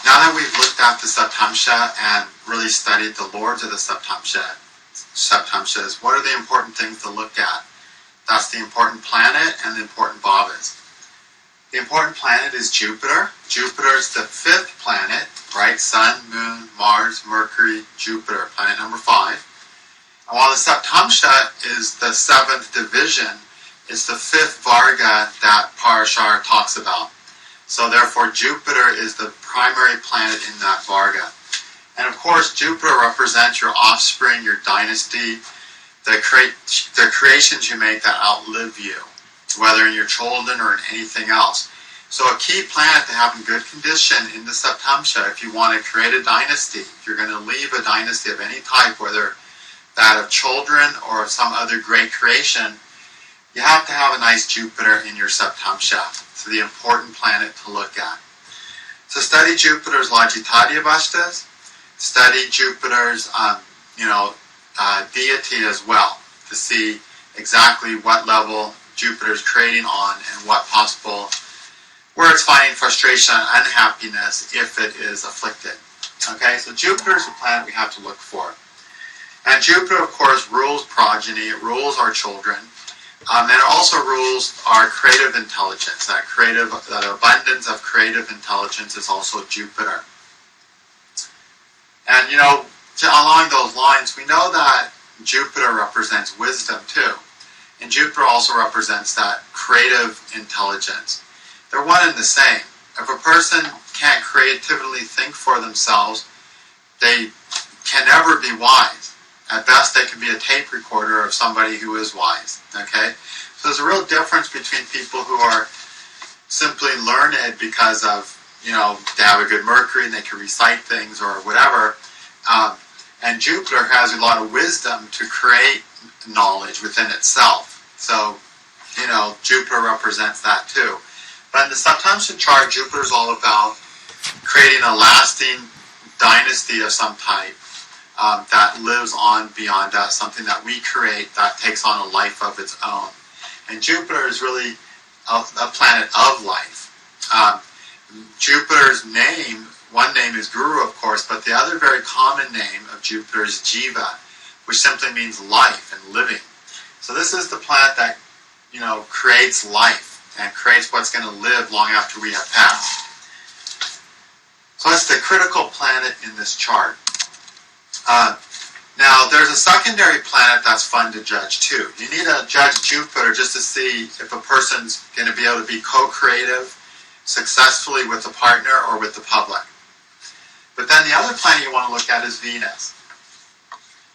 Now that we've looked at the Saptamsa and really studied the lords of the Saptamsas, what are the important things to look at? That's the important planet and the important Bhavas. The important planet is Jupiter. Jupiter is the fifth planet, right? Sun, Moon, Mars, Mercury, Jupiter, planet number 5. And while the Saptamsa is the seventh division, it's the fifth Varga that Parashar talks about. So therefore, Jupiter is the primary planet in that Varga. And of course, Jupiter represents your offspring, your dynasty, the creations you make that outlive you, whether in your children or in anything else. So a key planet to have in good condition in the Saptamsa, if you want to create a dynasty, if you're going to leave a dynasty of any type, whether that of children or some other great creation, you have to have a nice Jupiter in your Saptamsa. It's the important planet to look at. So study Jupiter's Lajitadhyavashtas, study Jupiter's deity as well, to see exactly what level Jupiter's creating on and what possible, where it's finding frustration and unhappiness if it is afflicted. Okay, so Jupiter is the planet we have to look for. And Jupiter, of course, rules progeny, it rules our children, and it also rules our creative intelligence. That abundance of creative intelligence is also Jupiter. And along those lines, we know that Jupiter represents wisdom too. And Jupiter also represents that creative intelligence. They're one and the same. If a person can't creatively think for themselves, they can never be wise. At best, they can be a tape recorder of somebody who is wise. Okay? So there's a real difference between people who are simply learned because of, they have a good Mercury and they can recite things or whatever. And Jupiter has a lot of wisdom to create knowledge within itself. So, Jupiter represents that too. But in the Saptamsa chart, Jupiter is all about creating a lasting dynasty of some type that lives on beyond us, something that we create that takes on a life of its own. And Jupiter is really a planet of life. Jupiter's name, one name is Guru, of course, but the other very common name of Jupiter is Jiva, which simply means life and living. So this is the planet that, creates life and creates what's going to live long after we have passed. So that's the critical planet in this chart. Now, there's a secondary planet that's fun to judge too. You need to judge Jupiter just to see if a person's going to be able to be co-creative successfully with a partner or with the public. But then the other planet you want to look at is Venus.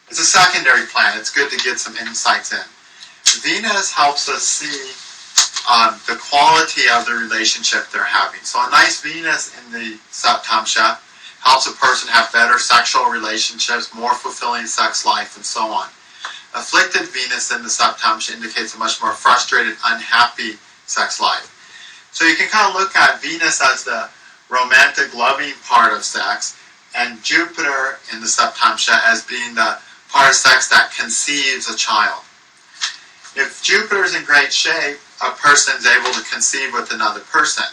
It's a secondary planet. It's good to get some insights in. Venus helps us see the quality of the relationship they're having. So a nice Venus in the Saptamsa helps a person have better sexual relationships, more fulfilling sex life, and so on. Afflicted Venus in the Saptamsa indicates a much more frustrated, unhappy sex life. So you can kind of look at Venus as the romantic, loving part of sex, and Jupiter in the Saptamsa as being the part of sex that conceives a child. If Jupiter's in great shape, a person's able to conceive with another person.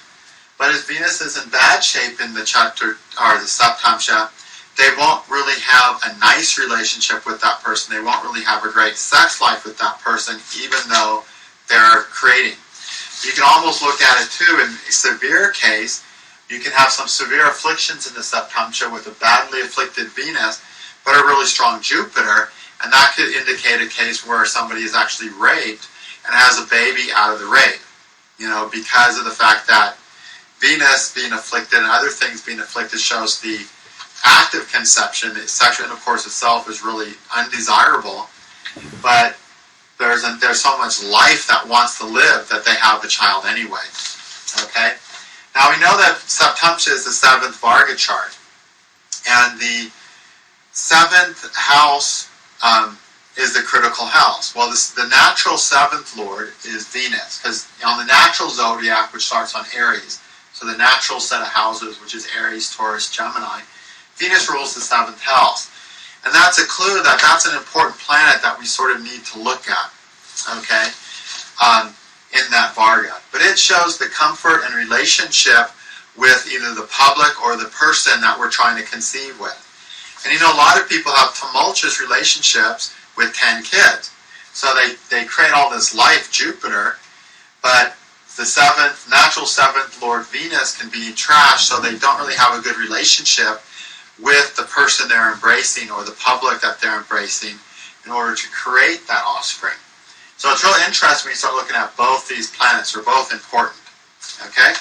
But if Venus is in bad shape in the chapter or the Saptamsa, they won't really have a nice relationship with that person. They won't really have a great sex life with that person, even though they're creating. You can almost look at it too in a severe case. You can have some severe afflictions in the Saptamsa with a badly afflicted Venus, but a really strong Jupiter, and that could indicate a case where somebody is actually raped and has a baby out of the rape, because of the fact that Venus being afflicted and other things being afflicted shows the act of conception. The sexual intercourse itself is really undesirable, but there's so much life that wants to live that they have a child anyway. Okay? Now we know that Saptamsa is the 7th Varga chart, and the 7th house is the critical house. Well, the natural 7th lord is Venus, because on the natural zodiac, which starts on Aries, so the natural set of houses, which is Aries, Taurus, Gemini, Venus rules the 7th house. And that's a clue that that's an important planet that we sort of need to look at, okay, in that Varga. But it shows the comfort and relationship with either the public or the person that we're trying to conceive with. And a lot of people have tumultuous relationships with 10 kids. So they create all this life, Jupiter, but the natural seventh Lord Venus can be trash, so they don't really have a good relationship with the person they're embracing or the public that they're embracing in order to create that offspring. So it's really interesting when you start looking at both these planets. They're both important. Okay?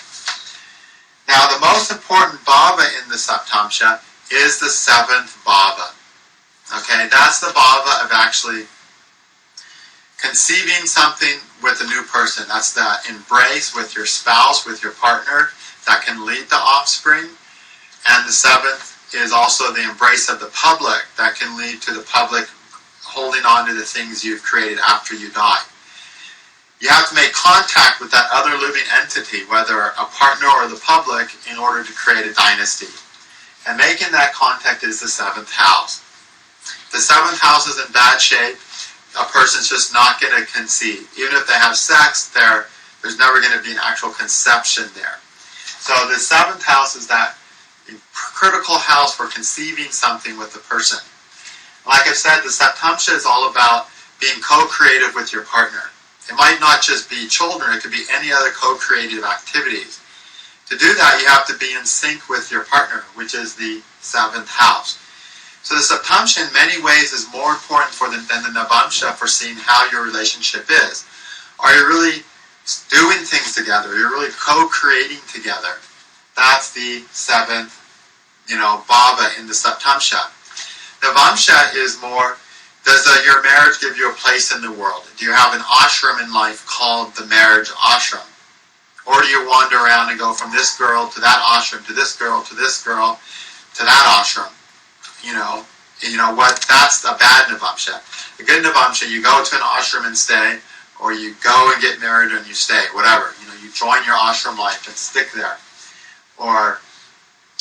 Now, the most important bhava in the Saptamsa is the seventh bhava. Okay? That's the bhava of actually conceiving something with a new person. That's the embrace with your spouse, with your partner, that can lead to offspring. And the seventh is also the embrace of the public that can lead to the public holding on to the things you've created after you die. You have to make contact with that other living entity, whether a partner or the public, in order to create a dynasty. And making that contact is the seventh house. The seventh house is in bad shape. A person's just not going to conceive. Even if they have sex, there's never going to be an actual conception there. So the seventh house is that critical house for conceiving something with the person. Like I said, the Saptamsa is all about being co-creative with your partner. It might not just be children, it could be any other co-creative activities. To do that, you have to be in sync with your partner, which is the seventh house. So the Saptamsa in many ways is more important than the Navamsa for seeing how your relationship is. Are you really doing things together? Are you really co-creating together? That's the seventh, bhava in the Saptamsa. Navamsa is more, does your marriage give you a place in the world? Do you have an ashram in life called the marriage ashram? Or do you wander around and go from this girl to that ashram, to this girl, to this girl, to that ashram? That's a bad Navamsa. A good Navamsa, you go to an ashram and stay, or you go and get married and you stay, whatever. You join your ashram life and stick there. Or,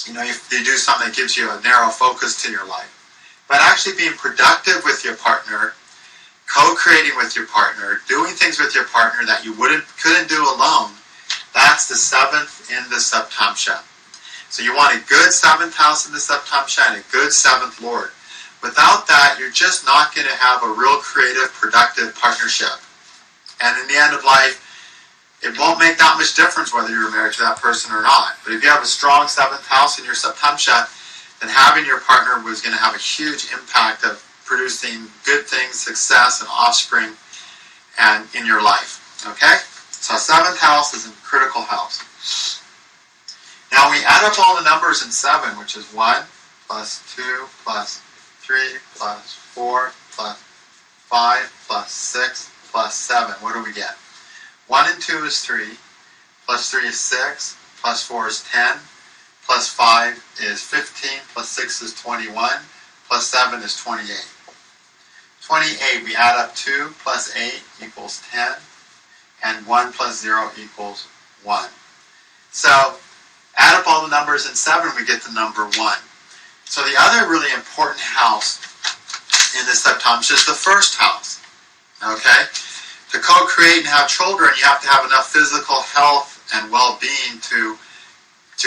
if you do something that gives you a narrow focus to your life. But actually being productive with your partner, co-creating with your partner, doing things with your partner that you couldn't do alone, that's the seventh in the Saptamsa. So you want a good seventh house in the Saptamsa and a good seventh lord. Without that, you're just not going to have a real creative, productive partnership. And in the end of life, it won't make that much difference whether you're married to that person or not. But if you have a strong seventh house in your Saptamsa, then having your partner was going to have a huge impact of producing good things, success, and offspring and in your life. Okay? So seventh house is a critical house. Now we add up all the numbers in 7, which is 1 plus 2 plus 3 plus 4 plus 5 plus 6 plus 7. What do we get? 1 and 2 is 3, plus 3 is 6, plus 4 is 10, plus 5 is 15, plus 6 is 21, plus 7 is 28. 28, we add up 2 plus 8 equals 10, and 1 plus 0 equals 1. So, add up all the numbers in 7, we get the number 1. So the other really important house in the Saptamsa is the first house. Okay? To co-create and have children, you have to have enough physical health and well-being to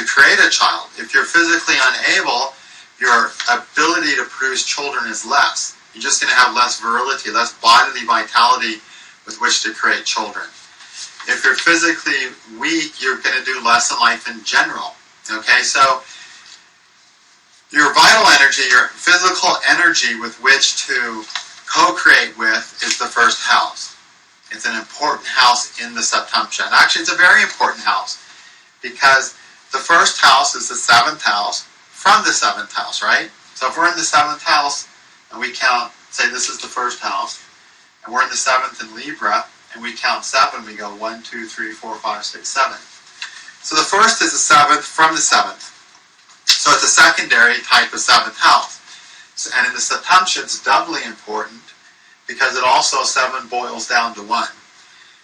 create a child. If you're physically unable, your ability to produce children is less. You're just going to have less virility, less bodily vitality with which to create children. If you're physically weak, you're going to do less in life in general. Okay, so your vital energy, your physical energy with which to co-create with is the first house. It's an important house in the Saptamsa. And actually, it's a very important house because the first house is the 7th house from the 7th house, right? So if we're in the 7th house and we count, say this is the first house, and we're in the 7th in Libra, and we count 7, we go 1, 2, 3, 4, 5, 6, 7. So the first is the 7th from the 7th. So it's a secondary type of 7th house. So, and in the Saptamsa, it's doubly important because it also 7 boils down to 1.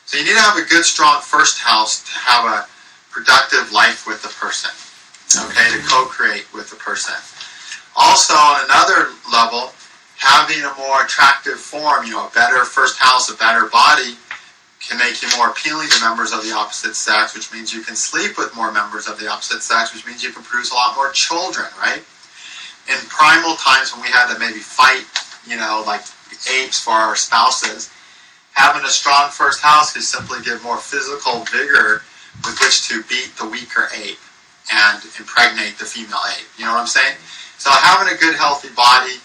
So you need to have a good, strong first house to have a productive life with the person. Okay, to co-create with the person. Also, on another level, having a more attractive form, a better first house, a better body, can make you more appealing to members of the opposite sex, which means you can sleep with more members of the opposite sex, which means you can produce a lot more children, right? In primal times when we had to maybe fight, like apes for our spouses, having a strong first house could simply give more physical vigor with which to beat the weaker ape and impregnate the female ape. You know what I'm saying? So having a good, healthy body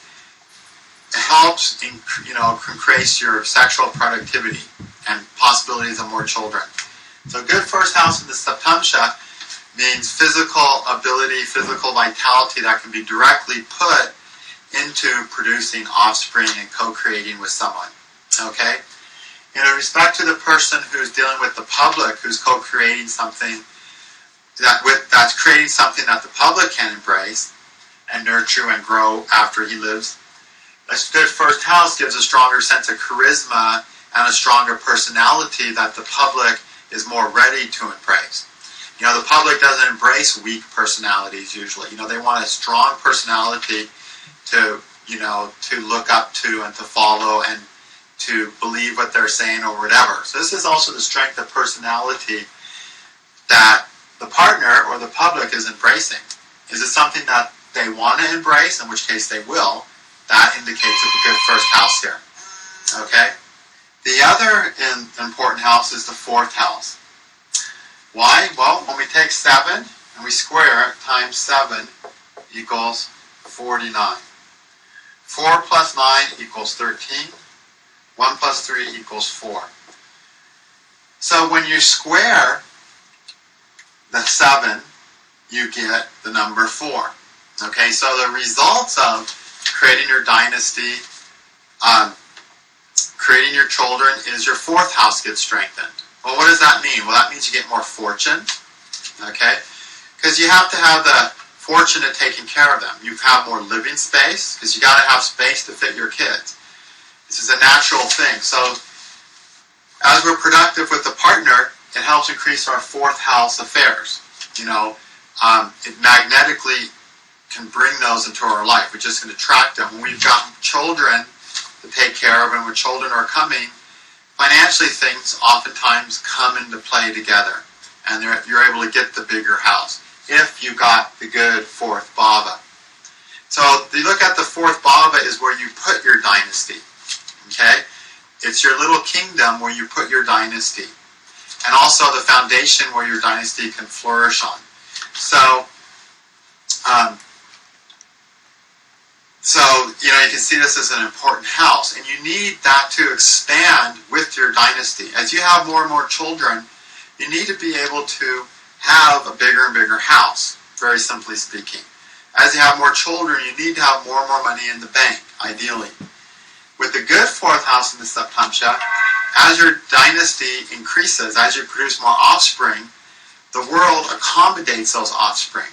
helps, increase your sexual productivity and possibilities of more children. So good first house in the Saptamsa means physical ability, physical vitality that can be directly put into producing offspring and co-creating with someone. Okay? In respect to the person who's dealing with the public, who's co-creating something that's creating something that the public can embrace and nurture and grow after he lives, a good first house gives a stronger sense of charisma and a stronger personality that the public is more ready to embrace. The public doesn't embrace weak personalities usually. They want a strong personality to look up to and to follow and to believe what they're saying or whatever. So this is also the strength of personality that the partner or the public is embracing. Is it something that they want to embrace, in which case they will? That indicates a good first house here. Okay? The other important house is the fourth house. Why? Well, when we take 7 and we square it, times 7 equals 49. 4 plus 9 equals 13. 1 plus 3 equals 4. So when you square the 7, you get the number 4. Okay, so the results of creating your dynasty, creating your children, is your fourth house gets strengthened. Well, what does that mean? Well, that means you get more fortune, okay? Because you have to have the fortune of taking care of them. You have more living space, because you got to have space to fit your kids. This is a natural thing. So as we're productive with the partner, it helps increase our fourth house affairs. It magnetically can bring those into our life. We just can attract them. When we've got children to take care of, and when children are coming, financially things oftentimes come into play together, and you're able to get the bigger house if you got the good fourth bhava. So you look at the fourth bhava is where you put your dynasty. Okay? It's your little kingdom where you put your dynasty, and also the foundation where your dynasty can flourish on. You can see this as an important house, and you need that to expand with your dynasty. As you have more and more children, you need to be able to have a bigger and bigger house, very simply speaking. As you have more children, you need to have more and more money in the bank, ideally. With the good fourth house in the Saptamsa, as your dynasty increases, as you produce more offspring, the world accommodates those offspring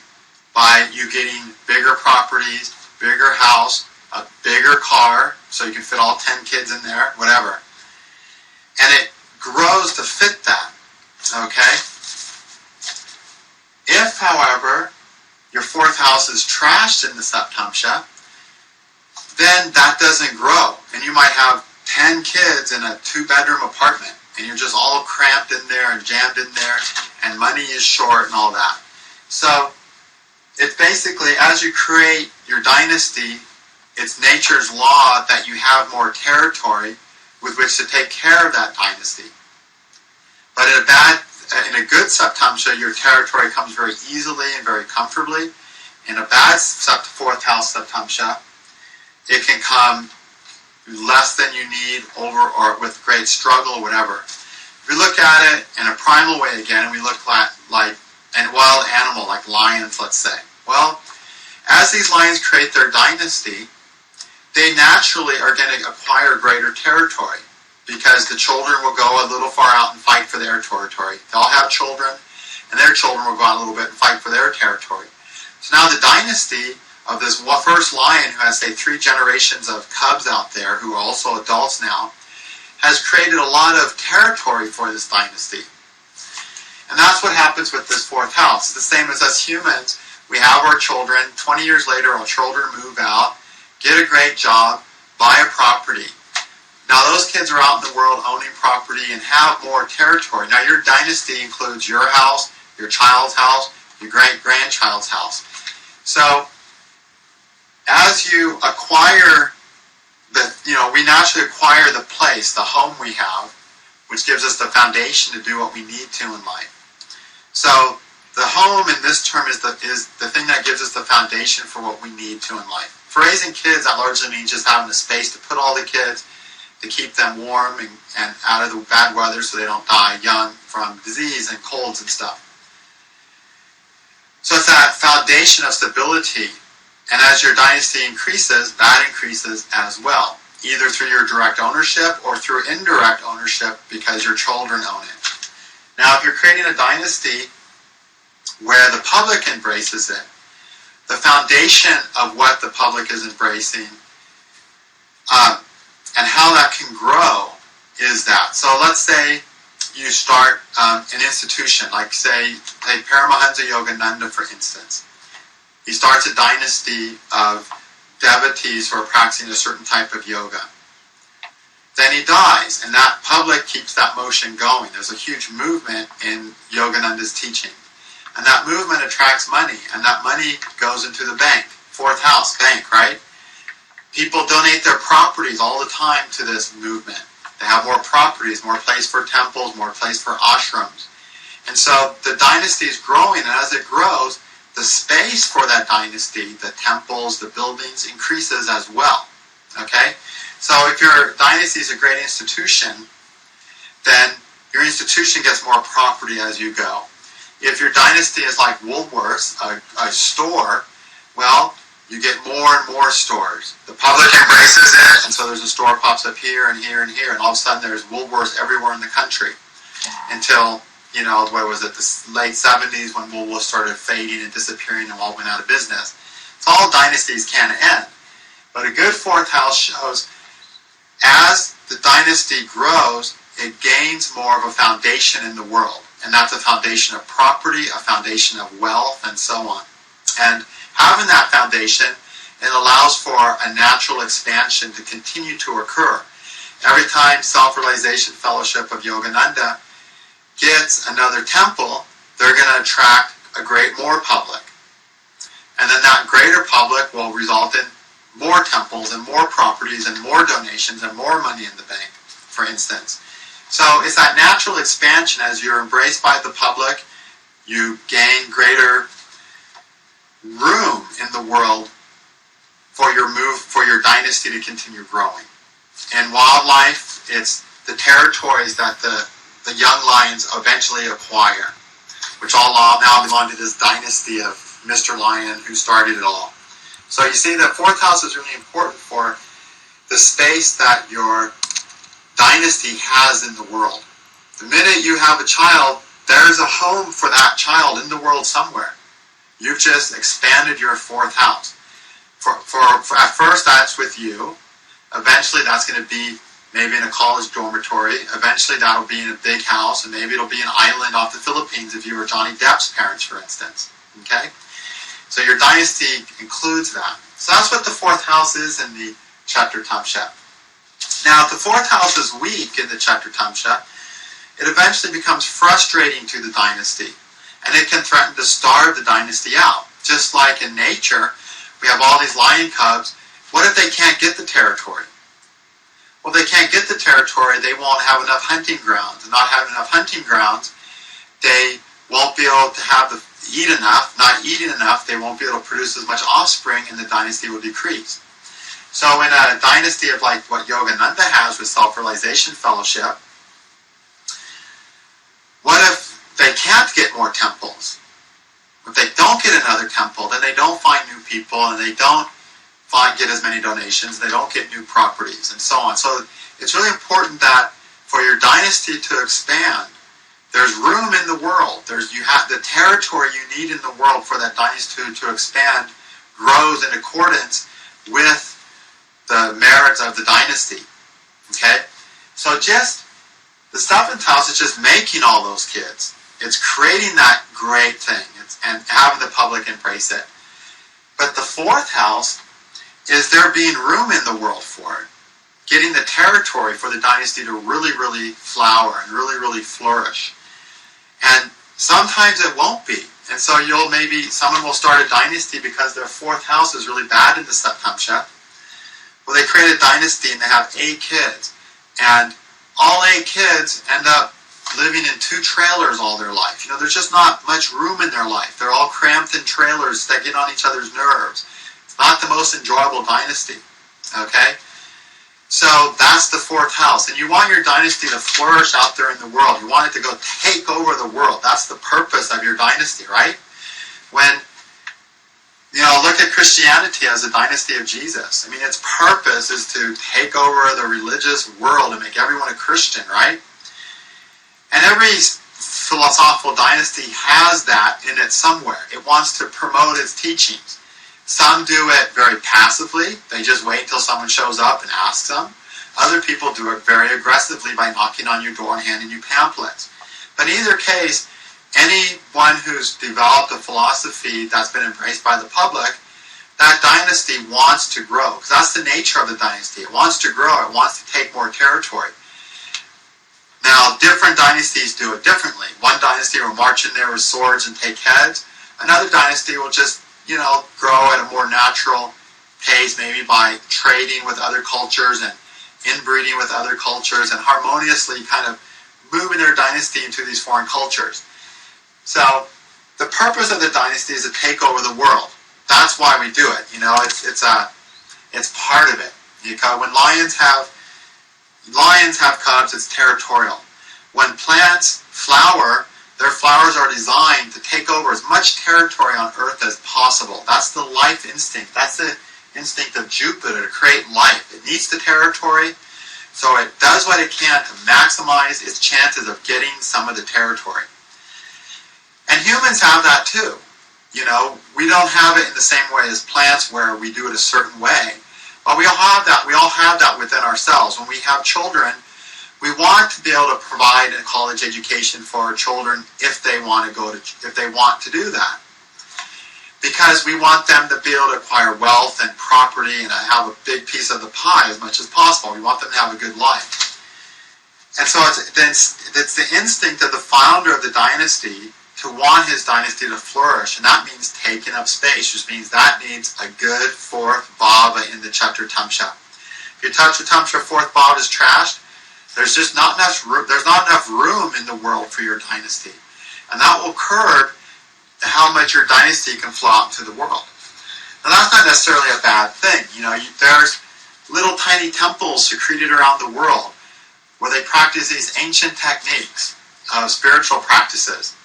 by you getting bigger properties, bigger house, a bigger car, so you can fit all 10 kids in there, whatever. And it grows to fit that, okay? If, however, your fourth house is trashed in the Saptamsa, then that doesn't grow. And you might have 10 kids in a 2-bedroom apartment, and you're just all cramped in there and jammed in there, and money is short and all that. So it's basically, as you create your dynasty, it's nature's law that you have more territory with which to take care of that dynasty. But in a good Saptamsa, your territory comes very easily and very comfortably. In a bad fourth house Saptamsa, it can come less than you need, over or with great struggle or whatever. If we look at it in a primal way again, and we look like a wild animal, like lions, let's say. Well, as these lions create their dynasty, they naturally are going to acquire greater territory, because the children will go a little far out and fight for their territory. They'll have children, and their children will go out a little bit and fight for their territory. So now the dynasty of this first lion, who has, say, 3 generations of cubs out there, who are also adults now, has created a lot of territory for this dynasty. And that's what happens with this fourth house. It's the same as us humans. We have our children. 20 years later, our children move out, get a great job, buy a property. Now those kids are out in the world owning property and have more territory. Now your dynasty includes your house, your child's house, your great-grandchild's house. So as you acquire we naturally acquire the place, the home we have, which gives us the foundation to do what we need to in life. So the home in this term is the thing that gives us the foundation for what we need to in life. For raising kids, that largely means just having a space to put all the kids, to keep them warm and out of the bad weather so they don't die young from disease and colds and stuff. So it's that foundation of stability. And as your dynasty increases, that increases as well, either through your direct ownership or through indirect ownership because your children own it. Now, if you're creating a dynasty where the public embraces it, the foundation of what the public is embracing and how that can grow is that. So let's say you start an institution, like say Paramahansa Yogananda, for instance. He starts a dynasty of devotees who are practicing a certain type of yoga. Then he dies, and that public keeps that motion going. There's a huge movement in Yogananda's teaching. And that movement attracts money, and that money goes into the bank. Fourth house, bank, right? People donate their properties all the time to this movement. They have more properties, more place for temples, more place for ashrams. And so the dynasty is growing, and as it grows, the space for that dynasty, the temples, the buildings, increases as well. Okay? So if your dynasty is a great institution, then your institution gets more property as you go. If your dynasty is like Woolworths, a store, well, you get more and more stores. The public embraces it, and so there's a store pops up here and here and here, and all of a sudden there's Woolworths everywhere in the country until, what was it, the late 70s when Woolworths started fading and disappearing and all went out of business. So all dynasties can end. But a good fourth house shows as the dynasty grows, it gains more of a foundation in the world. And that's a foundation of property, a foundation of wealth, and so on. And having that foundation, it allows for a natural expansion to continue to occur. Every time Self-Realization Fellowship of Yogananda gets another temple, they're going to attract a great more public. And then that greater public will result in more temples and more properties and more donations and more money in the bank, for instance. So it's that natural expansion. As you're embraced by the public, you gain greater room in the world for your dynasty to continue growing. In wildlife, it's the territories that the young lions eventually acquire, which all now belong to this dynasty of Mr. Lion who started it all. So you see that fourth house is really important for the space that your dynasty has in the world. The minute you have a child, there's a home for that child in the world somewhere. You've just expanded your fourth house. For at first, that's with you. Eventually, that's going to be maybe in a college dormitory. Eventually, that'll be in a big house, and maybe it'll be an island off the Philippines if you were Johnny Depp's parents, for instance. Okay? So your dynasty includes that. So that's what the fourth house is in the Chaturtamsha. Now, if the fourth house is weak in the Chaturtamsha, it eventually becomes frustrating to the dynasty, and it can threaten to starve the dynasty out. Just like in nature, we have all these lion cubs. What if they can't get the territory? Well, they can't get the territory, they won't have enough hunting grounds. And not having enough hunting grounds, they won't be able to eat enough. Not eating enough, they won't be able to produce as much offspring, and the dynasty will decrease. So in a dynasty of like what Yogananda has with Self-Realization Fellowship, what if they can't get more temples? If they don't get another temple, then they don't find new people, and they don't get as many donations, they don't get new properties, and so on. So it's really important that for your dynasty to expand, there's room in the world. You have the territory you need in the world for that dynasty to expand grows in accordance with the merits of the dynasty. Okay? So just the seventh house is just making all those kids. It's creating that great thing and having the public embrace it. But the fourth house is there being room in the world for it. getting the territory for the dynasty to really, really flower and really, really flourish. And sometimes it won't be. And so someone will start a dynasty because their fourth house is really bad in the Saptamsa. Well, they create a dynasty and they have 8 kids. And all 8 kids end up living in 2 trailers all their life. There's just not much room in their life. They're all cramped in trailers that get on each other's nerves. It's not the most enjoyable dynasty. Okay? So that's the fourth house. And you want your dynasty to flourish out there in the world. You want it to go take over the world. That's the purpose of your dynasty, right? When, look at Christianity as a dynasty of Jesus. Its purpose is to take over the religious world and make everyone a Christian, right? And every philosophical dynasty has that in it somewhere. It wants to promote its teachings. Some do it very passively. They just wait until someone shows up and asks them. Other people do it very aggressively by knocking on your door and handing you pamphlets. But in either case, anyone who's developed a philosophy that's been embraced by the public, that dynasty wants to grow. Because that's the nature of the dynasty. It wants to grow. It wants to take more territory. Now, different dynasties do it differently. One dynasty will march in there with swords and take heads. Another dynasty will just grow at a more natural pace, maybe by trading with other cultures and inbreeding with other cultures and harmoniously kind of moving their dynasty into these foreign cultures. So the purpose of the dynasty is to take over the world. That's why we do it. It's part of it. Because when lions have cubs, it's territorial. When plants flower, their flowers are designed to take over as much territory on Earth as possible. That's the life instinct. That's the instinct of Jupiter to create life. It needs the territory, so it does what it can to maximize its chances of getting some of the territory. And humans have that too. We don't have it in the same way as plants where we do it a certain way. But we all have that. We all have that within ourselves. When we have children, we want to be able to provide a college education for our children if they want to do that. Because we want them to be able to acquire wealth and property and have a big piece of the pie as much as possible. We want them to have a good life. And so it's the instinct of the founder of the dynasty to want his dynasty to flourish. And that means taking up space, which means that needs a good fourth bhava in the Saptamsa. If your Saptamsa fourth bhava is trashed, there's just not enough room. There's not enough room in the world for your dynasty, and that will curb how much your dynasty can flow out into the world. Now that's not necessarily a bad thing. There's little tiny temples secreted around the world where they practice these ancient techniques of spiritual practices,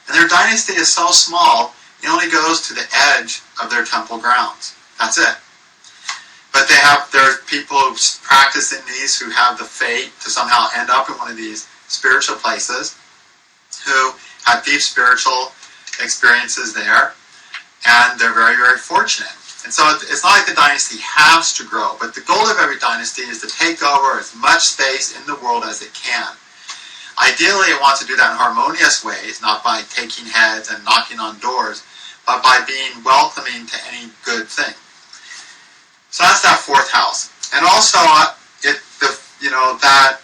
and their dynasty is so small it only goes to the edge of their temple grounds. That's it. But there's people who practice in these who have the fate to somehow end up in one of these spiritual places, who have deep spiritual experiences there, and they're very, very fortunate. And so it's not like the dynasty has to grow, but the goal of every dynasty is to take over as much space in the world as it can. Ideally, it wants to do that in harmonious ways, not by taking heads and knocking on doors, but by being welcoming to any good thing. So that's that fourth house. And also, that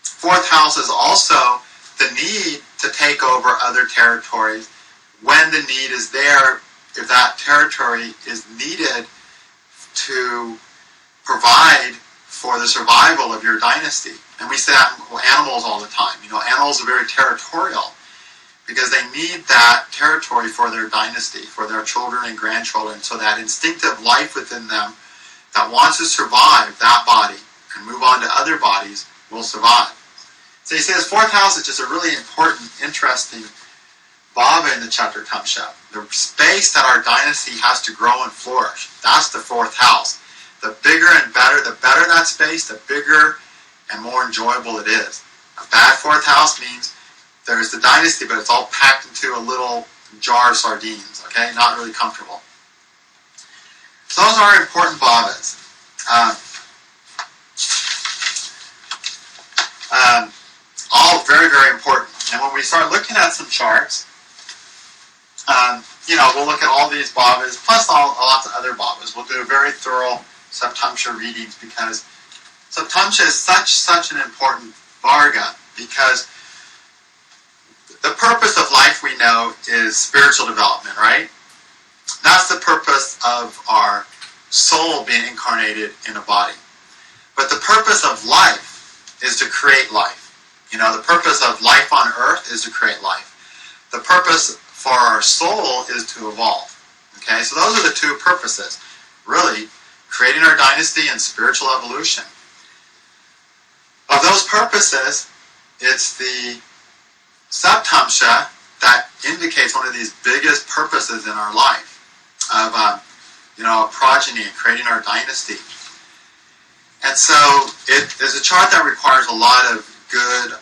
fourth house is also the need to take over other territories when the need is there, if that territory is needed to provide for the survival of your dynasty. And we say that in animals all the time. Animals are very territorial because they need that territory for their dynasty, for their children and grandchildren, so that instinctive life within them that wants to survive that body and move on to other bodies will survive. So you see, this fourth house is just a really important, interesting bhava in the Saptamsa. The space that our dynasty has to grow and flourish, that's the fourth house. The bigger and better, the better that space, the bigger and more enjoyable it is. A bad fourth house means there's the dynasty, but it's all packed into a little jar of sardines, okay? Not really comfortable. So those are important bhavas. All very, very important. And when we start looking at some charts, we'll look at all these bhavas, plus lots of other bhavas. We'll do a very thorough Saptamsa readings, because Saptamsa is such an important varga, because the purpose of life, we know, is spiritual development, right? That's the purpose of our soul being incarnated in a body. But the purpose of life is to create life. The purpose of life on earth is to create life. The purpose for our soul is to evolve. Okay, so those are the two purposes. Really, creating our dynasty and spiritual evolution. Of those purposes, it's the Saptamsa that indicates one of these biggest purposes in our life of, a progeny and creating our dynasty. And so it is a chart that requires a lot of good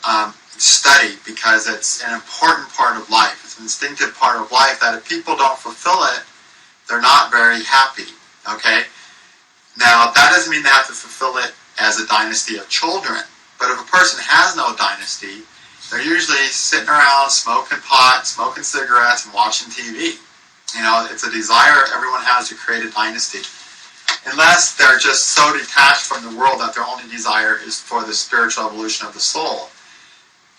study, because it's an important part of life. It's an instinctive part of life that if people don't fulfill it, they're not very happy. Okay? Now, that doesn't mean they have to fulfill it as a dynasty of children. But if a person has no dynasty, they're usually sitting around smoking pot, smoking cigarettes, and watching TV. It's a desire everyone has to create a dynasty. Unless they're just so detached from the world that their only desire is for the spiritual evolution of the soul.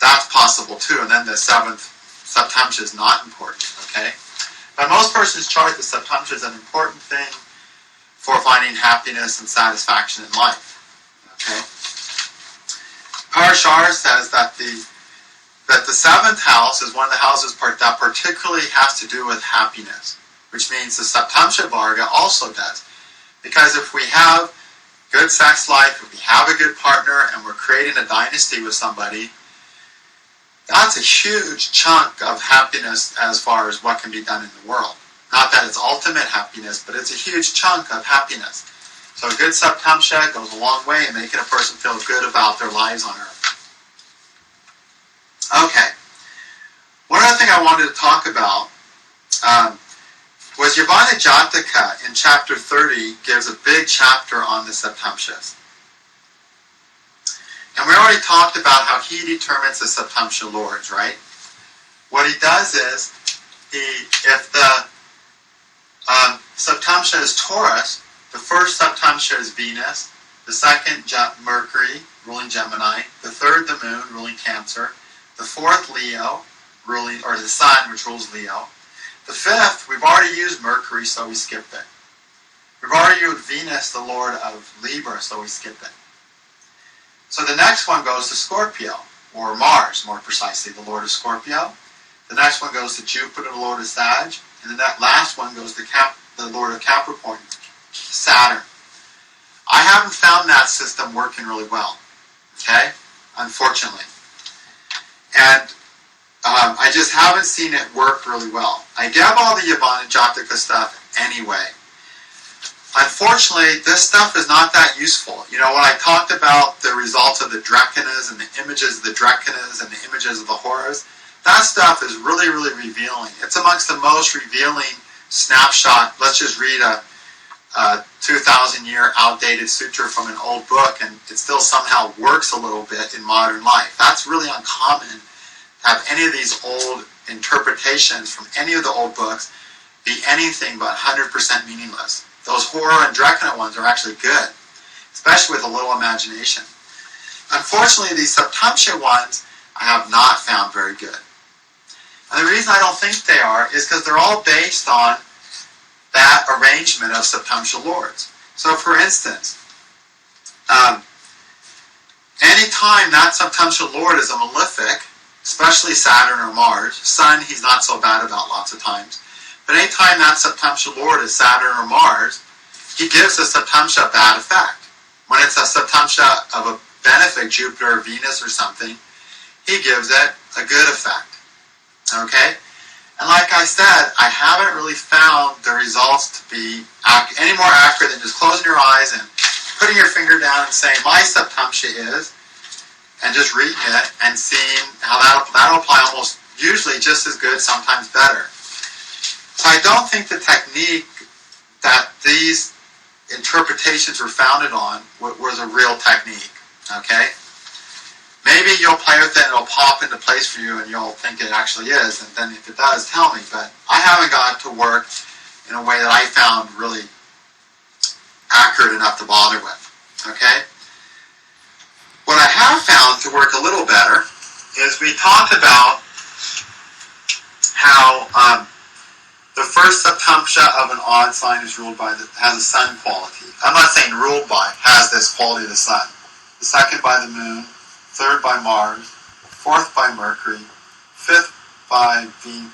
That's possible too, and then the seventh Saptamsa is not important, okay? By most persons' chart, the Saptamsa is an important thing for finding happiness and satisfaction in life, okay? Parashar says that the seventh house is one of the houses that particularly has to do with happiness, which means the Saptamsa Varga also does. Because if we have good sex life, if we have a good partner, and we're creating a dynasty with somebody, that's a huge chunk of happiness as far as what can be done in the world. Not that it's ultimate happiness, but it's a huge chunk of happiness. So a good Saptamsa goes a long way in making a person feel good about their lives on earth. Okay. One other thing I wanted to talk about was Yavana Jataka in chapter 30 gives a big chapter on the Saptamsas. And we already talked about how he determines the Saptamsa lords, right? What he does is, if the Saptamsa is Taurus, the first Saptamsa is Venus, the second Mercury, ruling Gemini, the third the Moon, ruling Cancer, the fourth Leo, or the Sun, which rules Leo. The fifth, we've already used Mercury, so we skipped it. We've already used Venus, the Lord of Libra, so we skipped it. So the next one goes to Scorpio, or Mars, more precisely, the Lord of Scorpio. The next one goes to Jupiter, the Lord of Sag. And the last one goes to the Lord of Capricorn, Saturn. I haven't found that system working really well, okay? Unfortunately. And I just haven't seen it work really well. I give all the Yavana Jataka stuff anyway. Unfortunately, this stuff is not that useful. When I talked about the results of the Drakanas and the images of the Drakanas and the images of the Horas, that stuff is really, really revealing. It's amongst the most revealing snapshot. Let's just read a 2,000-year outdated sutra from an old book, and it still somehow works a little bit in modern life. That's really uncommon to have any of these old interpretations from any of the old books be anything but 100% meaningless. Those Hora and Drakana ones are actually good, especially with a little imagination. Unfortunately, these Saptamsa ones I have not found very good. And the reason I don't think they are is because they're all based on that arrangement of Saptamsa lords. So for instance, anytime that Saptamsa lord is a malefic, especially Saturn or Mars, Sun he's not so bad about lots of times, but anytime that Saptamsa lord is Saturn or Mars, he gives the Saptamsa a bad effect. When it's a Saptamsa of a benefic, Jupiter or Venus or something, he gives it a good effect. Okay? And like I said, I haven't really found the results to be any more accurate than just closing your eyes and putting your finger down and saying, my Saptamsa is, and just reading it and seeing how that'll apply almost usually just as good, sometimes better. So I don't think the technique that these interpretations were founded on was a real technique. Okay? Maybe you'll play with it and it'll pop into place for you and you'll think it actually is, and then if it does, tell me. But I haven't got it to work in a way that I found really accurate enough to bother with. Okay? What I have found to work a little better is we talked about how the first Saptamsa of an odd sign is ruled by has a sun quality. I'm not saying ruled by, has this quality of the sun. The second by the moon, third by Mars, fourth by Mercury, fifth by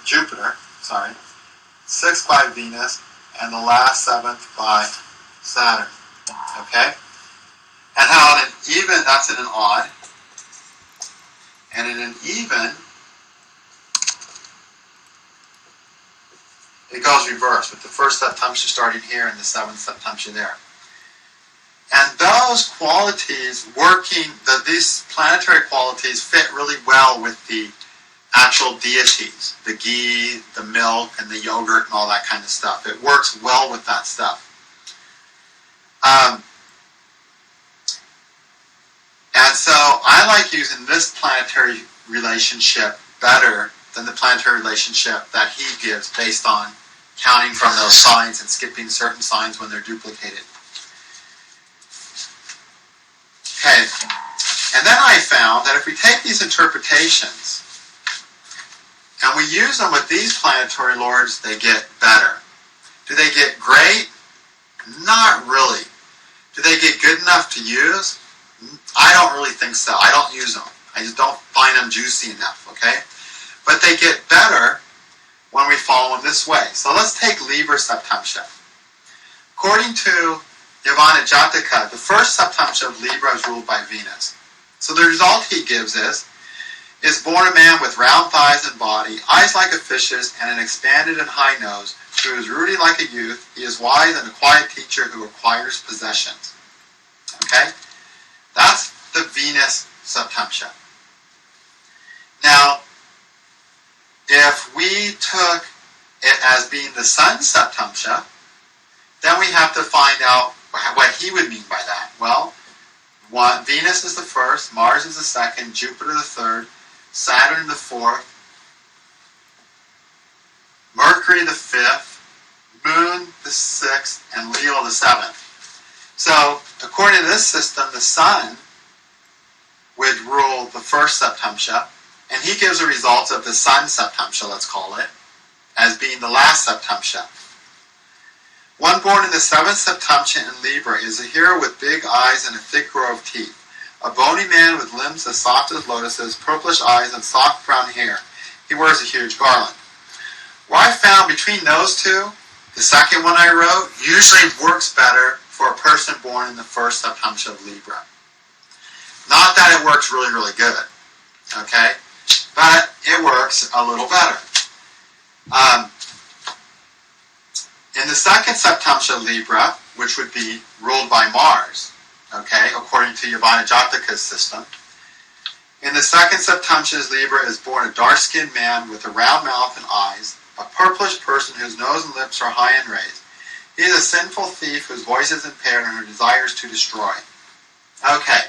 Jupiter, sixth by Venus, and the last seventh by Saturn. Okay? And how in an even, that's in an odd, and in an even, it goes reverse, with the first Saptamsa starting here and the seventh Saptamsa there. And those qualities these planetary qualities fit really well with the actual deities, the ghee, the milk, and the yogurt, and all that kind of stuff. It works well with that stuff. And so I like using this planetary relationship better than the planetary relationship that he gives based on counting from those signs and skipping certain signs when they're duplicated. Okay, and then I found that if we take these interpretations and we use them with these planetary lords, they get better. Do they get great? Not really. Do they get good enough to use? I don't really think so. I don't use them. I just don't find them juicy enough, okay? But they get better when we follow them this way. So let's take Libra Saptamsa. According to Yavana Jataka, the first Saptamsa of Libra is ruled by Venus. So the result he gives is born a man with round thighs and body, eyes like a fish's, and an expanded and high nose, who is ruddy like a youth. He is wise and a quiet teacher who acquires possessions. Okay? That's the Venus Saptamsa. Now, if we took it as being the Sun Saptamsa, then we have to find out what he would mean by that. Well, Venus is the first, Mars is the second, Jupiter the third, Saturn the fourth, Mercury the fifth, Moon the sixth, and Leo the seventh. So, according to this system, the Sun would rule the first Saptamsa, and he gives the results of the Sun Saptamsa, let's call it, as being the last Saptamsa. One born in the seventh Saptamsa in Libra is a hero with big eyes and a thick row of teeth, a bony man with limbs as soft as lotuses, purplish eyes, and soft brown hair. He wears a huge garland. What I found between those two, the second one I wrote, usually works better for a person born in the first Saptamsa of Libra. Not that it works really, really good, okay? But it works a little better. In the second Saptamsa of Libra, which would be ruled by Mars, okay, according to Yavana Jataka's system, in the second Saptamsa of Libra is born a dark-skinned man with a round mouth and eyes, a purplish person whose nose and lips are high and raised. He is a sinful thief whose voice is impaired and who desires to destroy. Okay.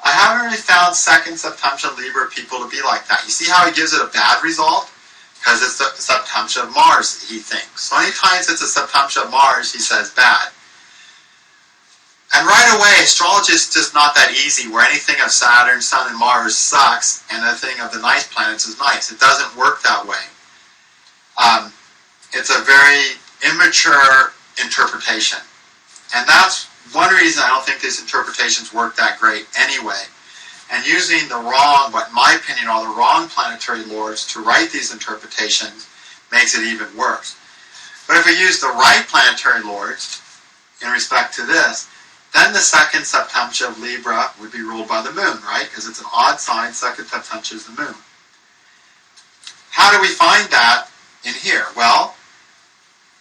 I haven't really found second Saptamsa Libra people to be like that. You see how he gives it a bad result? Because it's the Saptamsa of Mars, he thinks. So anytime it's a Saptamsa of Mars, he says bad. And right away, astrology is just not that easy, where anything of Saturn, Sun, and Mars sucks, and the thing of the nice planets is nice. It doesn't work that way. It's a very immature interpretation. And that's one reason I don't think these interpretations work that great anyway. And using the wrong, what in my opinion are the wrong planetary lords to write these interpretations makes it even worse. But if we use the right planetary lords in respect to this, then the second Saptamsa of Libra would be ruled by the moon, right? Because it's an odd sign, second Saptamsa is the moon. How do we find that in here? Well,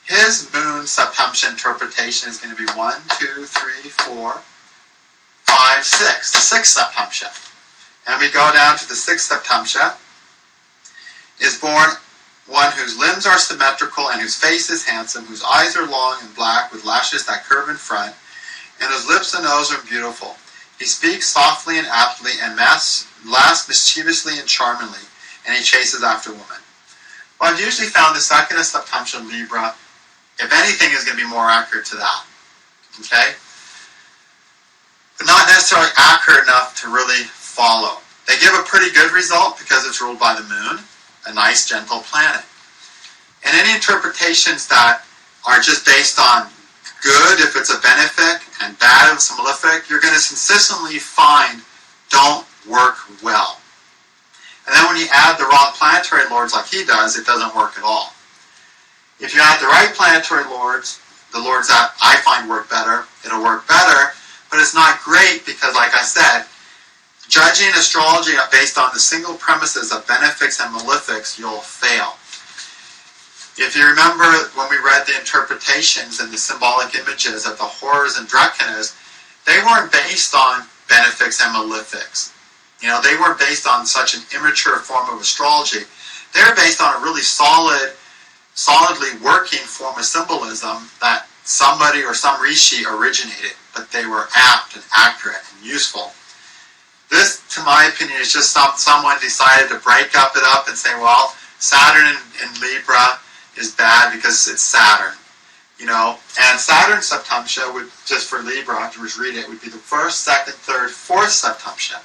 his moon Saptamsa interpretation is going to be 1, 2, 3, 4, 5, 6. The sixth Saptamsa. And we go down to the sixth Saptamsa. Is born one whose limbs are symmetrical and whose face is handsome, whose eyes are long and black with lashes that curve in front, and whose lips and nose are beautiful. He speaks softly and aptly and laughs mischievously and charmingly, and he chases after women. Well, I've usually found the second Saptamsa Libra, if anything, is going to be more accurate to that. Okay? But not necessarily accurate enough to really follow. They give a pretty good result because it's ruled by the moon, a nice, gentle planet. And any interpretations that are just based on good if it's a benefic and bad if it's a malefic, you're going to consistently find don't work well. And then when you add the wrong planetary lords like he does, it doesn't work at all. If you add the right planetary lords, the lords that I find work better, it'll work better, but it's not great because, like I said, judging astrology based on the single premises of benefics and malefics, you'll fail. If you remember when we read the interpretations and the symbolic images of the horrors and draconas, they weren't based on benefics and malefics. They weren't based on such an immature form of astrology. They were based on a really solidly working form of symbolism that somebody or some rishi originated, but they were apt and accurate and useful. This, to my opinion, is just someone decided to break it up and say, well, Saturn in Libra is bad because it's Saturn. And Saturn Saptamsa would, just for Libra, to read it, would be the first, second, third, fourth Saptamsa.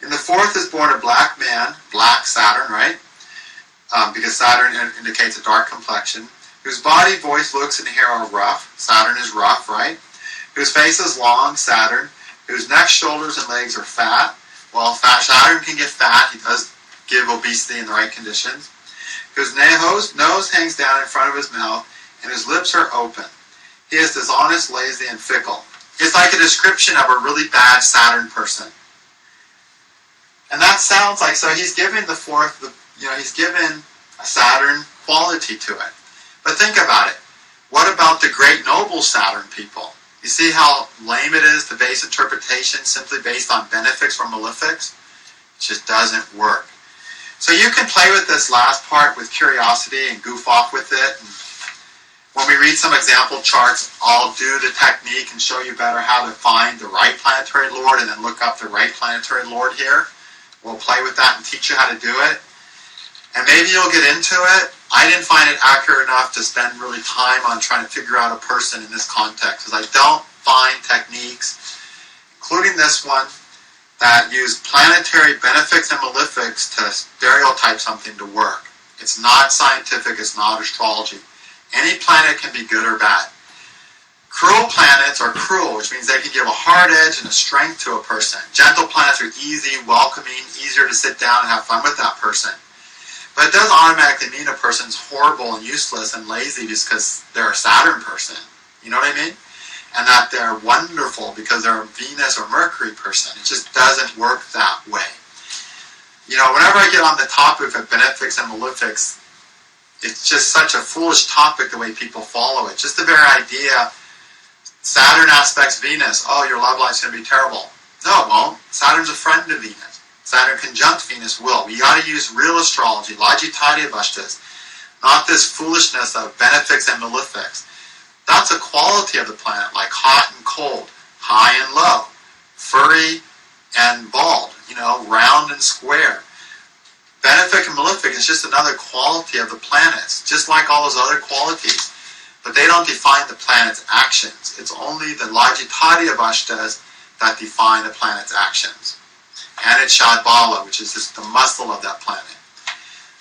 In the fourth is born a black man, black Saturn, right? Because Saturn indicates a dark complexion, whose body, voice, looks, and hair are rough. Saturn is rough, right? Whose face is long, Saturn. Whose neck, shoulders, and legs are fat. Well, Saturn can get fat. He does give obesity in the right conditions. Whose nose hangs down in front of his mouth, and his lips are open. He is dishonest, lazy, and fickle. It's like a description of a really bad Saturn person. And that sounds like, so he's given the fourth, he's given a Saturn quality to it. But think about it. What about the great noble Saturn people? You see how lame it is to base interpretation simply based on benefics or malefics? It just doesn't work. So you can play with this last part with curiosity and goof off with it. And when we read some example charts, I'll do the technique and show you better how to find the right planetary lord and then look up the right planetary lord here. We'll play with that and teach you how to do it. And maybe you'll get into it. I didn't find it accurate enough to spend really time on trying to figure out a person in this context, because I don't find techniques, including this one, that use planetary benefics and malefics to stereotype something to work. It's not scientific, it's not astrology. Any planet can be good or bad. Cruel planets are cruel, which means they can give a hard edge and a strength to a person. Gentle planets are easy, welcoming, easier to sit down and have fun with that person. But it doesn't automatically mean a person's horrible and useless and lazy just because they're a Saturn person. You know what I mean? And that they're wonderful because they're a Venus or Mercury person. It just doesn't work that way. Whenever I get on the topic of benefics and malefics, it's just such a foolish topic the way people follow it. Just the very idea, Saturn aspects Venus, oh, your love life's going to be terrible. No, it won't. Saturn's a friend to Venus. Saturn conjunct Venus will. We got to use real astrology, Lajitadya Vashtas, not this foolishness of benefics and malefics. That's a quality of the planet, like hot and cold, high and low, furry and bald, round and square. Benefic and malefic is just another quality of the planets, just like all those other qualities. But they don't define the planet's actions. It's only the Lajitadya Vashtas that define the planet's actions. And it's Shadbala, which is just the muscle of that planet.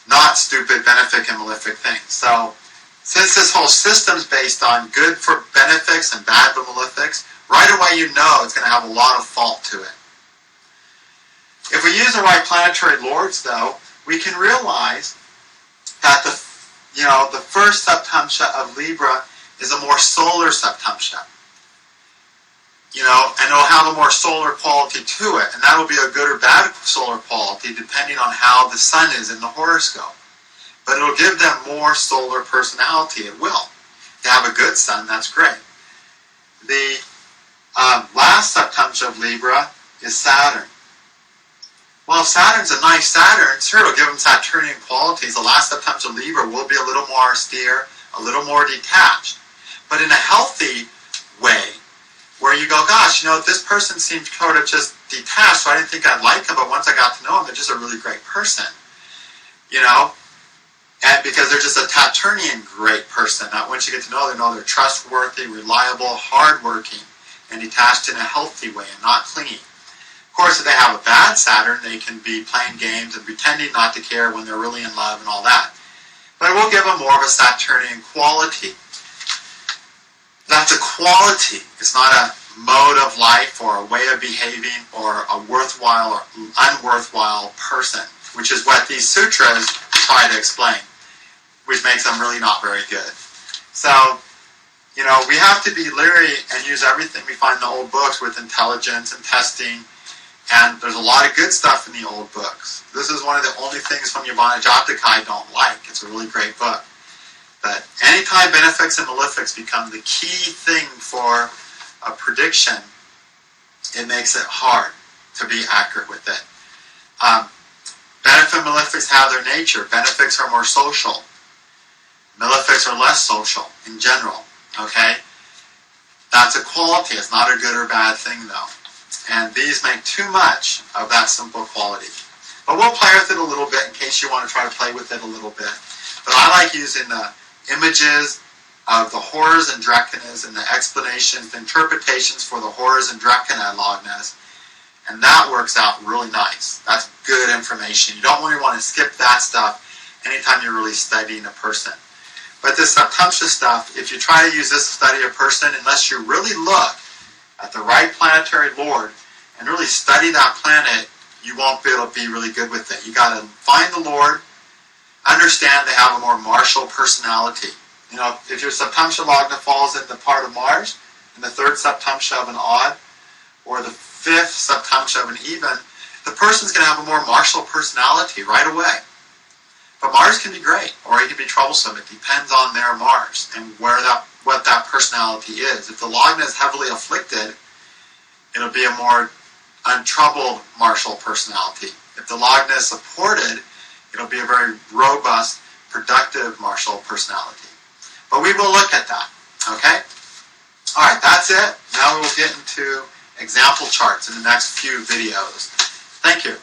Not stupid benefic and malefic things. So, since this whole system's based on good for benefics and bad for malefics, right away you know it's going to have a lot of fault to it. If we use the right planetary lords, though, we can realize that the first Saptamsa of Libra is a more solar Saptamsa. And it'll have a more solar quality to it, and that will be a good or bad solar quality depending on how the sun is in the horoscope. But it'll give them more solar personality. It will. If they have a good sun, that's great. The last Saptamsa of Libra is Saturn. Well, if Saturn's a nice Saturn, sure, it'll give them Saturnian qualities. The last Saptamsa of Libra will be a little more austere, a little more detached. But in a healthy way, where you go, gosh, this person seems sort of just detached, so I didn't think I'd like him, but once I got to know him, they're just a really great person. And because they're just a Saturnian great person. Now, once you get to know them, they're trustworthy, reliable, hardworking, and detached in a healthy way and not clingy. Of course, if they have a bad Saturn, they can be playing games and pretending not to care when they're really in love and all that. But it will give them more of a Saturnian quality. That's a quality. It's not a mode of life or a way of behaving or a worthwhile or unworthwhile person, which is what these sutras try to explain, which makes them really not very good. So, we have to be leery and use everything we find in the old books with intelligence and testing. And there's a lot of good stuff in the old books. This is one of the only things from Yavana Jataka I don't like. It's a really great book. But anytime benefics and malefics become the key thing for a prediction, it makes it hard to be accurate with it. Benefic and malefics have their nature. Benefics are more social. Malefics are less social in general. Okay? That's a quality. It's not a good or bad thing, though. And these make too much of that simple quality. But we'll play with it a little bit in case you want to try to play with it a little bit. But I like using the images of the horrors and drakanas and the explanations, the interpretations for the horrors and drakana lognas. And that works out really nice. That's good information. You don't really want to skip that stuff anytime you're really studying a person. But this Saptamsa stuff, if you try to use this to study a person, unless you really look at the right planetary lord and really study that planet, you won't be able to be really good with it. You got to find the lord, understand they have a more martial personality. If your Saptamsa Lagna falls in the part of Mars, in the third Saptamsa of an odd, or the fifth Saptamsa of an even, the person's going to have a more martial personality right away. But Mars can be great, or it can be troublesome. It depends on their Mars and what that personality is. If the Lagna is heavily afflicted, it'll be a more untroubled martial personality. If the Lagna is supported, it'll be a very robust, productive martial personality. But we will look at that, okay? All right, that's it. Now we'll get into example charts in the next few videos. Thank you.